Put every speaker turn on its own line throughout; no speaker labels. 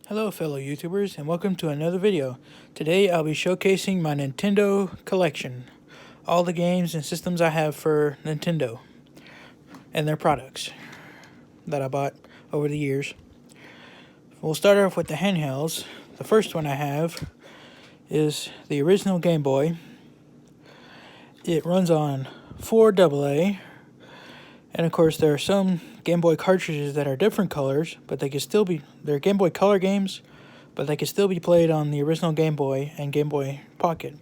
Hello fellow YouTubers and welcome to another video. Today I'll be showcasing my Nintendo collection. All the games and systems I have for Nintendo and their products that I bought over the years. We'll start off with the handhelds. The first one I have is the original Game Boy. It runs on 4AA, and of course there are some Game Boy cartridges that are different colors, but they're Game Boy Color games, but they can still be played on the original Game Boy and Game Boy Pocket.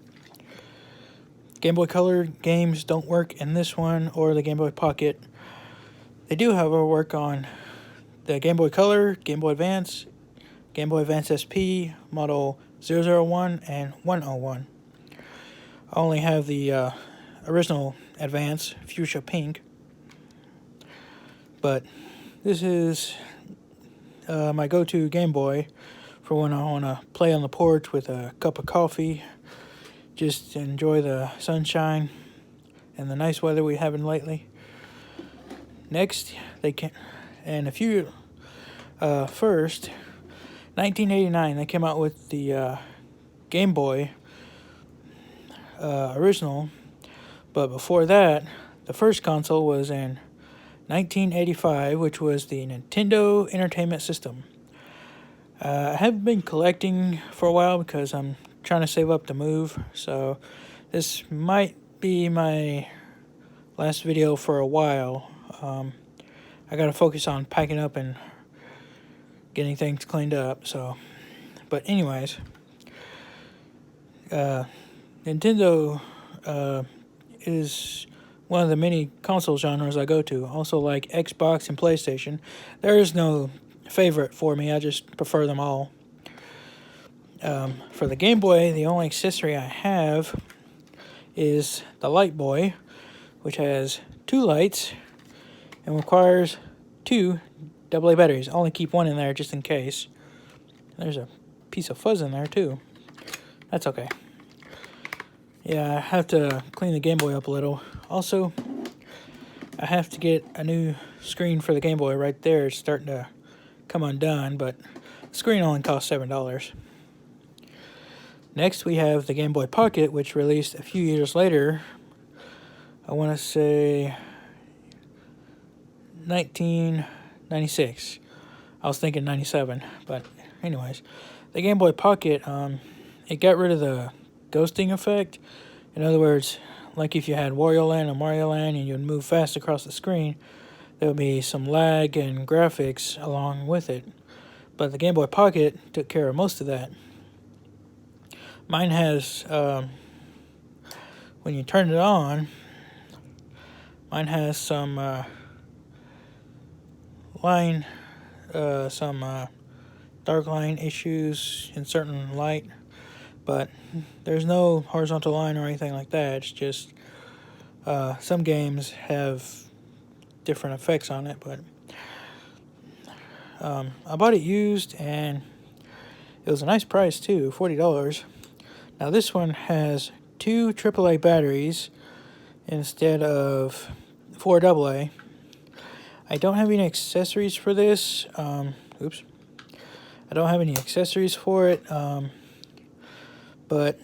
Game Boy Color games don't work in this one or the Game Boy Pocket. They do, however, work on the Game Boy Color, Game Boy Advance, Game Boy Advance SP, model 001 and 101. I only have the original Advance, Fuchsia Pink. But this is my go-to Game Boy for when I want to play on the porch with a cup of coffee, just enjoy the sunshine and the nice weather we're having lately. Next, first, 1989, they came out with the Game Boy original, but before that, the first console was in 1985, which was the Nintendo Entertainment System. I have been collecting for a while because I'm trying to save up to move, so this might be my last video for a while. I gotta focus on packing up and getting things cleaned up. But anyways, Nintendo is one of the many console genres I go to. Also like Xbox and PlayStation. There is no favorite for me. I just prefer them all. For the Game Boy, the only accessory I have is the Light Boy, which has 2 lights and requires 2 AA batteries. I only keep one in there just in case. There's a piece of fuzz in there too. That's okay. Yeah, I have to clean the Game Boy up a little. Also, I have to get a new screen for the Game Boy right there. It's starting to come undone, but the screen only costs $7. Next, we have the Game Boy Pocket, which released a few years later. I want to say 1996. I was thinking 97, but anyways. The Game Boy Pocket, it got rid of the ghosting effect. In other words, like if you had Wario Land or Mario Land and you'd move fast across the screen, there would be some lag and graphics along with it. But the Game Boy Pocket took care of most of that. Mine has, when you turn it on, mine has some dark line issues in certain light. But there's no horizontal line or anything like that. It's just some games have different effects on it. But I bought it used, and it was a nice price too, $40. Now this one has 2 AAA batteries instead of 4 AA. I don't have any accessories for this. I don't have any accessories for it. But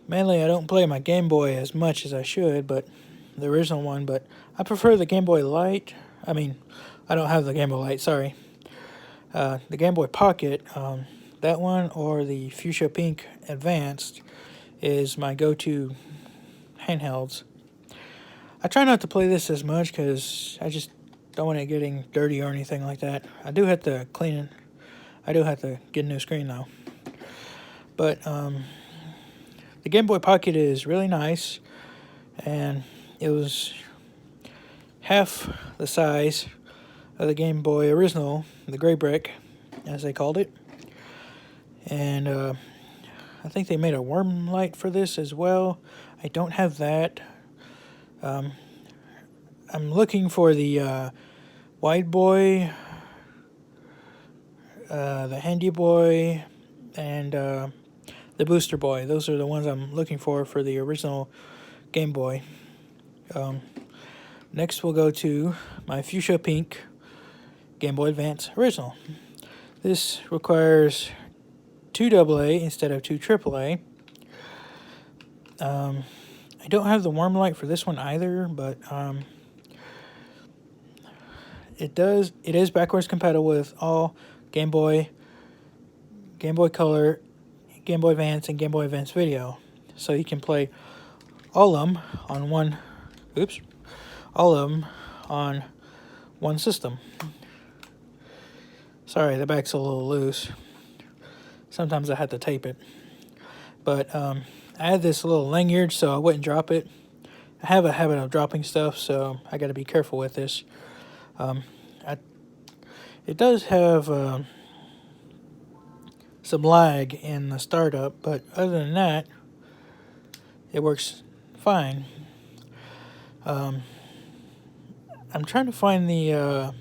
mainly I don't play my Game Boy as much as I should, but the original one, but I prefer the Game Boy Light. I don't have the Game Boy Light, sorry. The Game Boy Pocket, that one or the Fuchsia Pink Advanced is my go-to handhelds. I try not to play this as much because I just don't want it getting dirty or anything like that. I do have to clean it. I do have to get a new screen though. But the Game Boy Pocket is really nice, and it was half the size of the Game Boy original, the gray brick, as they called it. And I think they made a worm light for this as well. I don't have that. I'm looking for the Wide Boy, the Handy Boy, and the Booster Boy. Those are the ones I'm looking for the original Game Boy. Next we'll go to my Fuchsia Pink Game Boy Advance Original. This requires 2 AA instead of 2 AAA. I don't have the warm light for this one either, but it is backwards compatible with all Game Boy, Game Boy Color, Game Boy Advance, and Game Boy Advance Video. So you can play all of them on one system. Sorry, the back's a little loose. Sometimes I have to tape it. But I had this little lanyard so I wouldn't drop it. I have a habit of dropping stuff, so I got to be careful with this. It does have some lag in the startup, but other than that, it works fine. I'm trying to find the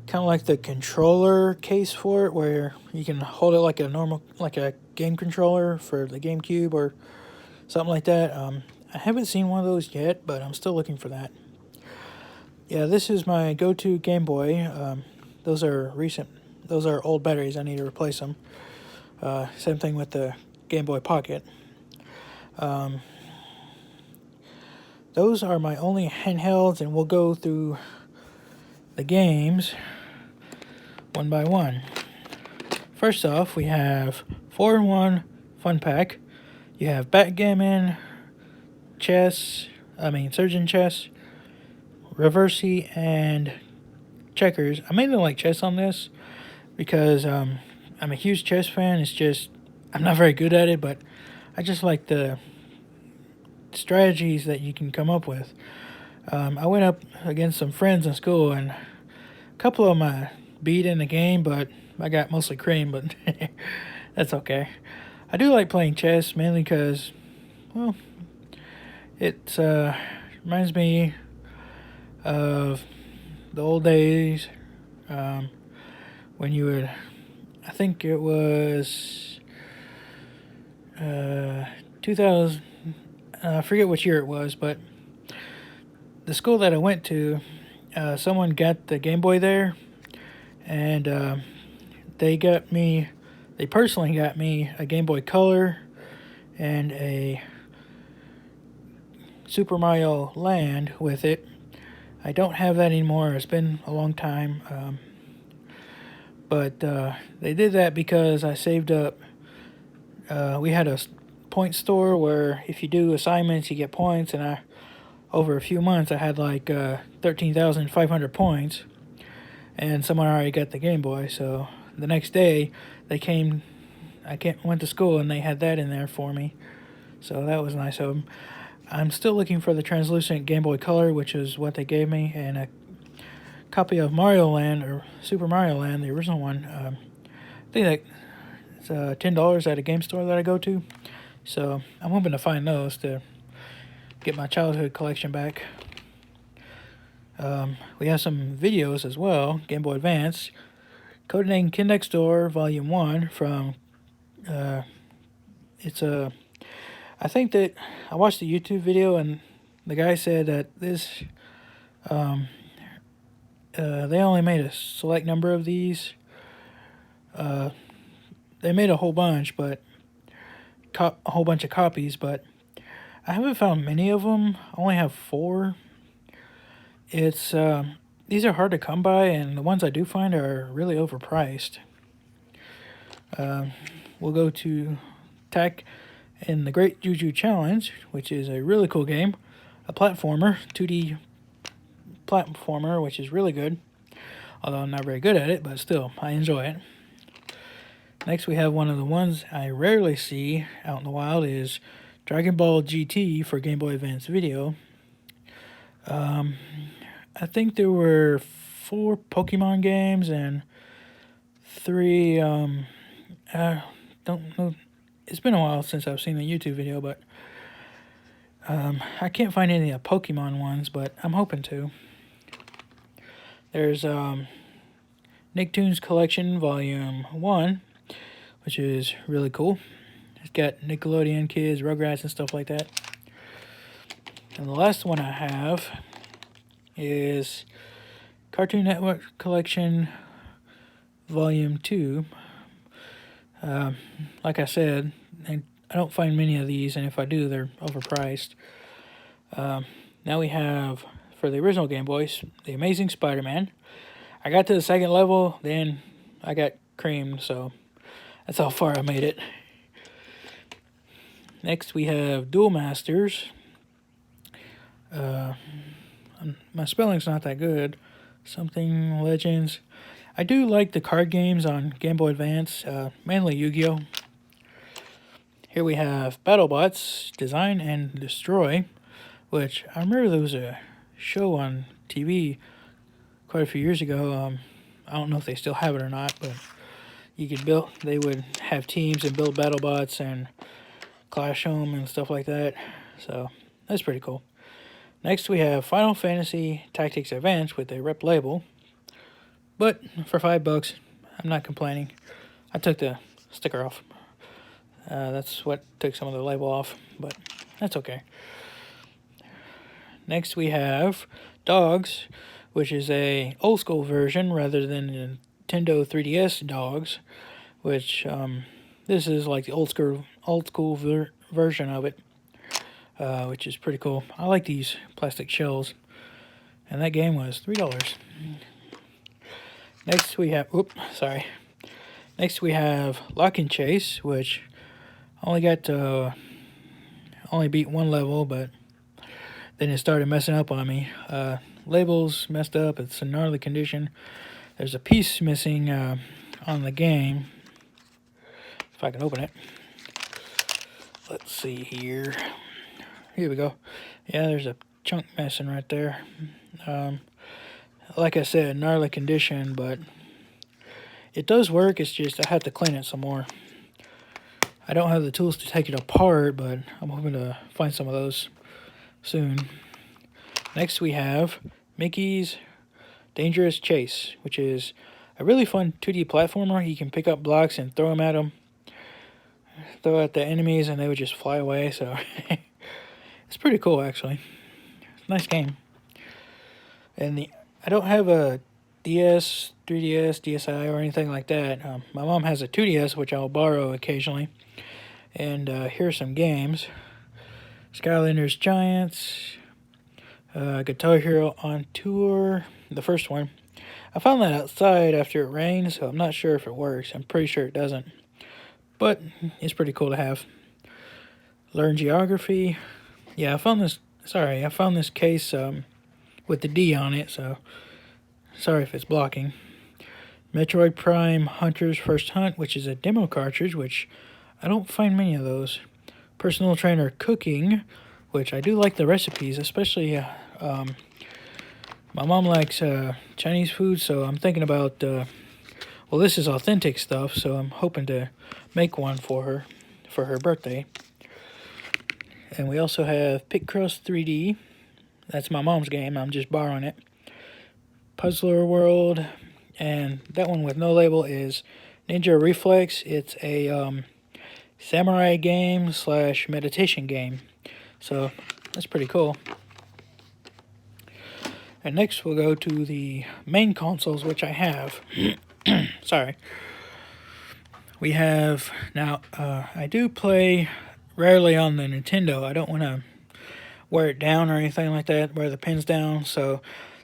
kind of like the controller case for it, where you can hold it like a game controller for the GameCube or something like that. I haven't seen one of those yet, but I'm still looking for that. Yeah, this is my go-to Game Boy. Those are recent. Those are old batteries. I need to replace them. Same thing with the Game Boy Pocket. Those are my only handhelds, and we'll go through the games one by one. First off, we have 4-in-1 Fun Pack. You have backgammon, surgeon chess, reversey, and checkers. I mainly like chess on this because I'm a huge chess fan. It's just I'm not very good at it, but I just like the strategies that you can come up with. I went up against some friends in school, and a couple of them I beat in the game, but I got mostly cream, but that's okay. I do like playing chess, mainly because, well, it reminds me of the old days when you would, I think it was 2000, I forget which year it was, but the school that I went to, someone got the Game Boy there, and they personally got me a Game Boy Color and a Super Mario Land with it. I don't have that anymore. It's been a long time. But they did that because I saved up. We had a point store where if you do assignments, you get points. And over a few months, I had like 13,500 points. And someone already got the Game Boy. So the next day, went to school and they had that in there for me. So that was nice of them. I'm still looking for the translucent Game Boy Color, which is what they gave me, and a copy of Mario Land, or Super Mario Land, the original one. I think that it's $10 at a game store that I go to. So I'm hoping to find those to get my childhood collection back. We have some videos as well. Game Boy Advance, Codename Kid Next Door Volume 1 from, I think that I watched a YouTube video and the guy said that this, they only made a select number of these. They made a whole bunch, but a whole bunch of copies, but I haven't found many of them. I only have 4. These are hard to come by, and the ones I do find are really overpriced. We'll go to Tak in the Great Juju Challenge, which is a really cool game, a platformer, 2D platformer, which is really good. Although I'm not very good at it, but still, I enjoy it. Next, we have one of the ones I rarely see out in the wild is Dragon Ball GT for Game Boy Advance Video. I think there were 4 Pokemon games and 3, I don't know. It's been a while since I've seen the YouTube video, but I can't find any of the Pokemon ones, but I'm hoping to. There's Nicktoons Collection Volume 1, which is really cool. It's got Nickelodeon Kids, Rugrats, and stuff like that. And the last one I have is Cartoon Network Collection Volume 2. Like I said, I don't find many of these, and if I do, they're overpriced. Now we have, for the original Game Boys, The Amazing Spider-Man. I got to the second level, then I got creamed, so that's how far I made it. Next we have Duel Masters. My spelling's not that good. Something Legends. I do like the card games on Game Boy Advance, mainly Yu-Gi-Oh! Here we have BattleBots, Design and Destroy, which I remember there was a show on TV quite a few years ago. I don't know if they still have it or not, but you could build. They would have teams and build BattleBots and clash them and stuff like that. So that's pretty cool. Next we have Final Fantasy Tactics Advance with a rep label, but for $5, I'm not complaining. I took the sticker off. That's what took some of the label off, but that's okay. Next we have Dogs, which is a old school version rather than the Nintendo 3DS Dogs, which this is like the old school version of it, which is pretty cool. I like these plastic shells, and that game was $3. Next we have, Next we have Lock and Chase, which only beat one level, but then it started messing up on me. Labels messed up. It's in gnarly condition. There's a piece missing on the game. If I can open it. Let's see here. Here we go. Yeah, there's a chunk missing right there. Like I said, gnarly condition, but it does work. It's just I have to clean it some more. I don't have the tools to take it apart, but I'm hoping to find some of those soon. Next we have Mickey's Dangerous Chase, which is a really fun 2D platformer. You can pick up blocks and throw them at them. Throw at the enemies and they would just fly away, so it's pretty cool actually. It's a nice game. And I don't have a DS, 3DS, DSi or anything like that. My mom has a 2DS, which I'll borrow occasionally. And here are some games. Skylanders Giants, Guitar Hero on Tour, the first one. I found that outside after it rained, so I'm not sure if it works. I'm pretty sure it doesn't. But it's pretty cool to have. Learn Geography. Yeah, I found this case with the D on it, so sorry if it's blocking. Metroid Prime Hunter's First Hunt, which is a demo cartridge, which I don't find many of those. Personal Trainer Cooking, which I do like the recipes, especially my mom likes Chinese food, so I'm thinking about, well, this is authentic stuff, so I'm hoping to make one for her birthday. And we also have Picross 3D. That's my mom's game. I'm just borrowing it. Puzzler World, and that one with no label is Ninja Reflex. It's a samurai game / meditation game. So that's pretty cool. And next we'll go to the main consoles, which I have. Sorry. We have, now, I do play rarely on the Nintendo. I don't want to wear it down or anything like that, wear the pins down, so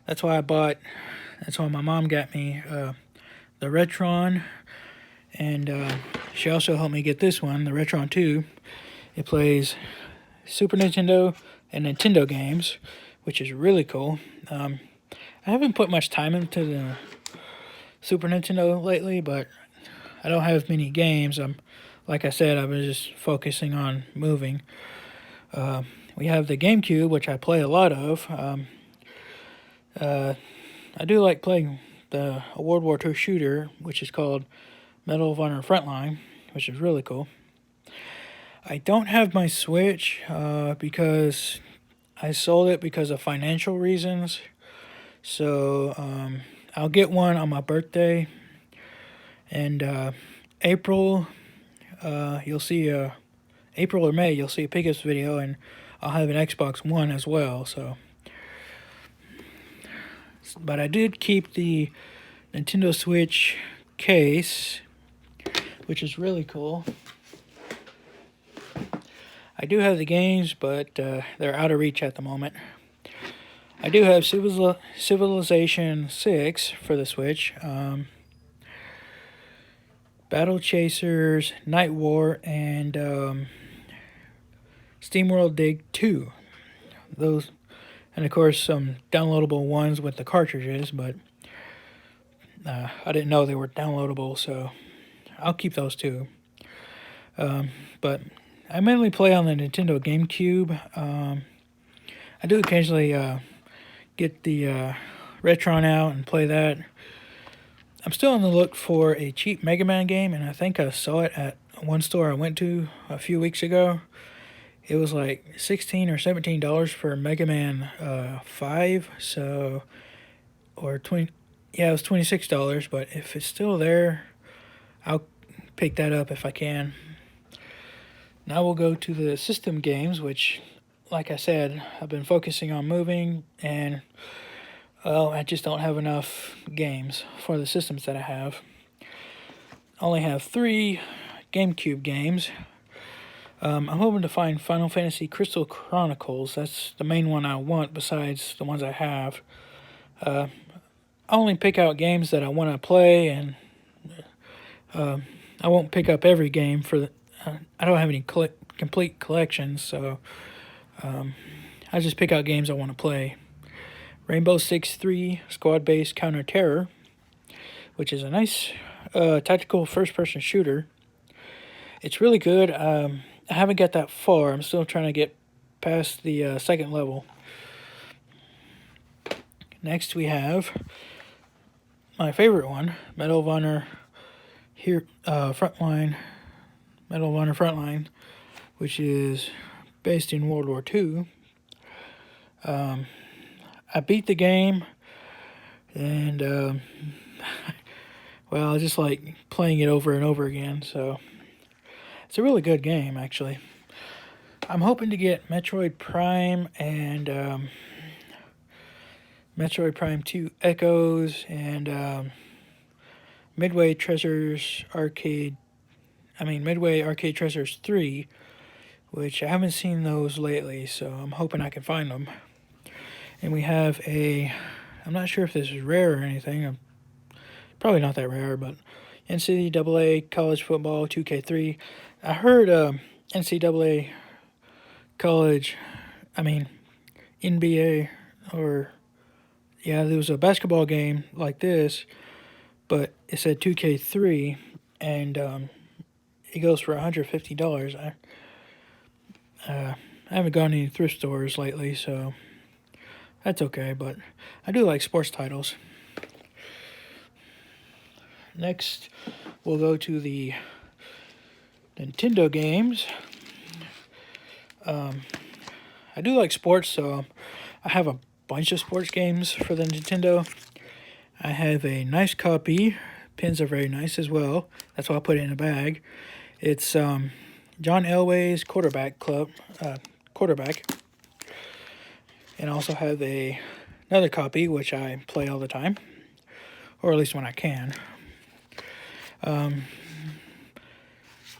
that's why my mom got me the Retron, and she also helped me get this one, the Retron 2. It plays Super Nintendo and Nintendo games, which is really cool. I haven't put much time into the Super Nintendo lately, but I don't have many games. Like I said, I've been just focusing on moving. We have the GameCube, which I play a lot of. I do like playing the World War II shooter, which is called Medal of Honor Frontline, which is really cool. I don't have my Switch because I sold it because of financial reasons. So I'll get one on my birthday. And April, you'll see April or May, you'll see a pickups video, and I'll have an Xbox One as well. So, but I did keep the Nintendo Switch case, which is really cool. I do have the games, but they're out of reach at the moment. I do have Civilization 6 for the Switch, Battle Chasers, Night War, and SteamWorld Dig 2. Those, and of course some downloadable ones with the cartridges, but I didn't know they were downloadable, so I'll keep those too. But I mainly play on the Nintendo GameCube. I do occasionally get the Retron out and play that. I'm still on the look for a cheap Mega Man game, and I think I saw it at one store I went to a few weeks ago. It was like $16 or $17 for Mega Man 5, so, or 20, yeah, it was $26, but if it's still there, I'll pick that up if I can. Now we'll go to the system games, which, like I said, I've been focusing on moving, and, well, I just don't have enough games for the systems that I have. I only have 3 GameCube games. I'm hoping to find Final Fantasy Crystal Chronicles. That's the main one I want besides the ones I have. I only pick out games that I want to play, and I won't pick up every game for the. I don't have any complete collections, so I just pick out games I want to play. Rainbow Six 3 Squad-Based Counter-Terror, which is a nice tactical first-person shooter. It's really good. I haven't got that far. I'm still trying to get past the second level. Next we have my favorite one, Medal of Honor Frontline, Medal of Honor Frontline, which is based in World War II. I beat the game, and well, I just like playing it over and over again, so it's a really good game, actually. I'm hoping to get Metroid Prime and Metroid Prime 2 Echoes and Midway Arcade Treasures 3, which I haven't seen those lately, so I'm hoping I can find them. And we have I'm not sure if this is rare or anything, probably not that rare, but NCAA College Football 2K3. I heard NCAA College, NBA, or, yeah, there was a basketball game like this, but it said 2K3, and it goes for $150. I haven't gone to any thrift stores lately, so that's okay, but I do like sports titles. Next, we'll go to the Nintendo games. I do like sports, so I have a bunch of sports games for the Nintendo. I have a nice copy. Pins are very nice as well. That's why I put it in a bag. It's John Elway's quarterback. And I also have another copy, which I play all the time, or at least when I can.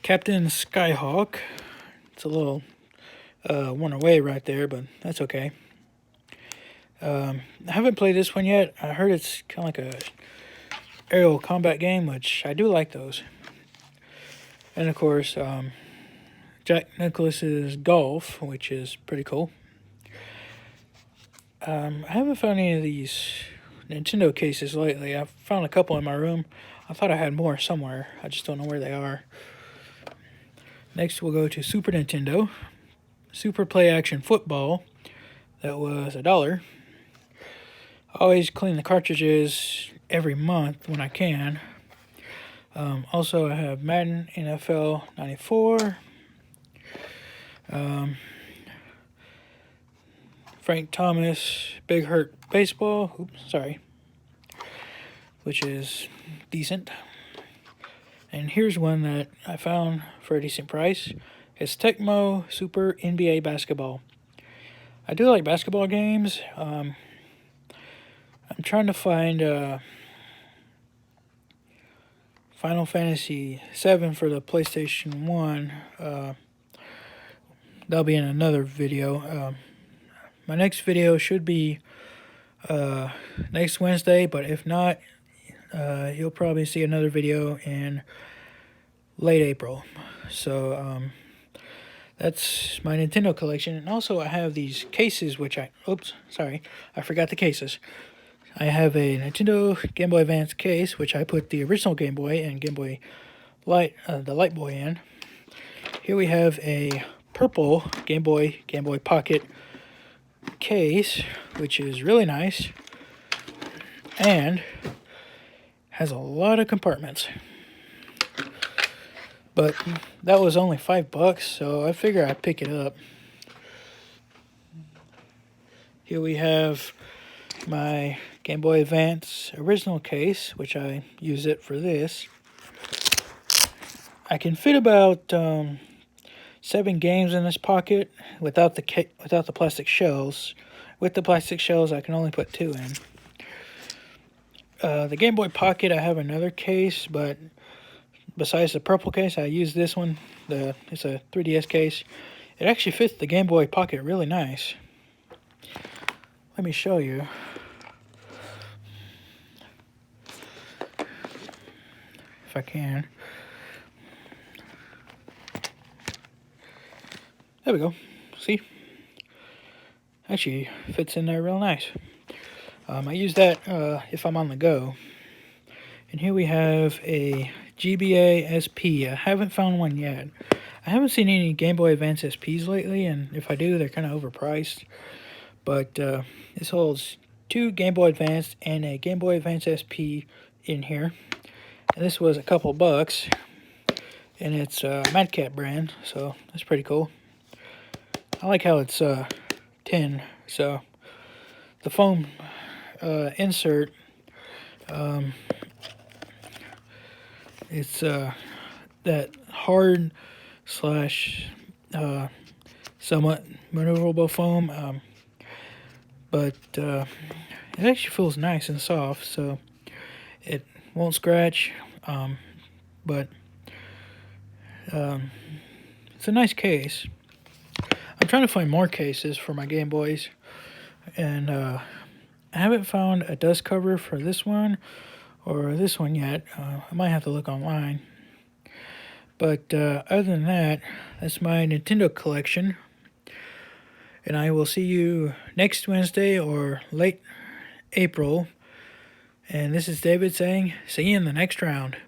Captain Skyhawk. It's a little one away right there, but that's okay. I haven't played this one yet. I heard it's kind of like a aerial combat game, which I do like those. And of course, Jack Nicklaus's Golf, which is pretty cool. I haven't found any of these Nintendo cases lately. I've found a couple in my room. I thought I had more somewhere. I just don't know where they are. Next, we'll go to Super Nintendo. Super Play Action Football. That was $1. I always clean the cartridges every month when I can. Also, I have Madden NFL 94. Frank Thomas Big Hurt Baseball. Which is decent. And here's one that I found for a decent price. It's Tecmo Super NBA Basketball. I do like basketball games. I'm trying to find Final Fantasy VII for the PlayStation 1. That'll be in another video. My next video should be next Wednesday, but if not, you'll probably see another video in late April. So that's my Nintendo collection. And also I have these cases, which I forgot the cases. I have a Nintendo Game Boy Advance case, which I put the original Game Boy and Game Boy Light, the Light Boy in. Here we have a purple Game Boy Pocket case, which is really nice and has a lot of compartments. But that was only $5, so I figure I'd pick it up. Here we have my Game Boy Advance original case, which I use it for this. I can fit about 7 games in this pocket without the plastic shells. With the plastic shells, I can only put 2 in. The Game Boy Pocket, I have another case, but besides the purple case, I use this one. It's a 3DS case. It actually fits the Game Boy Pocket really nice. Let me show you. If I can. There we go. See? Actually fits in there real nice. I use that if I'm on the go. And here we have a GBA SP. I haven't found one yet. I haven't seen any Game Boy Advance SPs lately, and if I do, they're kind of overpriced. But this holds 2 Game Boy Advance and a Game Boy Advance SP in here. And this was a couple bucks, and it's Madcat brand, so that's pretty cool. I like how it's tin, so the foam insert, it's that hard slash somewhat maneuverable foam, but it actually feels nice and soft, so it won't scratch, but it's a nice case. I'm trying to find more cases for my Game Boys, and I haven't found a dust cover for this one or this one yet. I might have to look online. But other than that, that's my Nintendo collection. And I will see you next Wednesday or late April. And this is David saying, see you in the next round.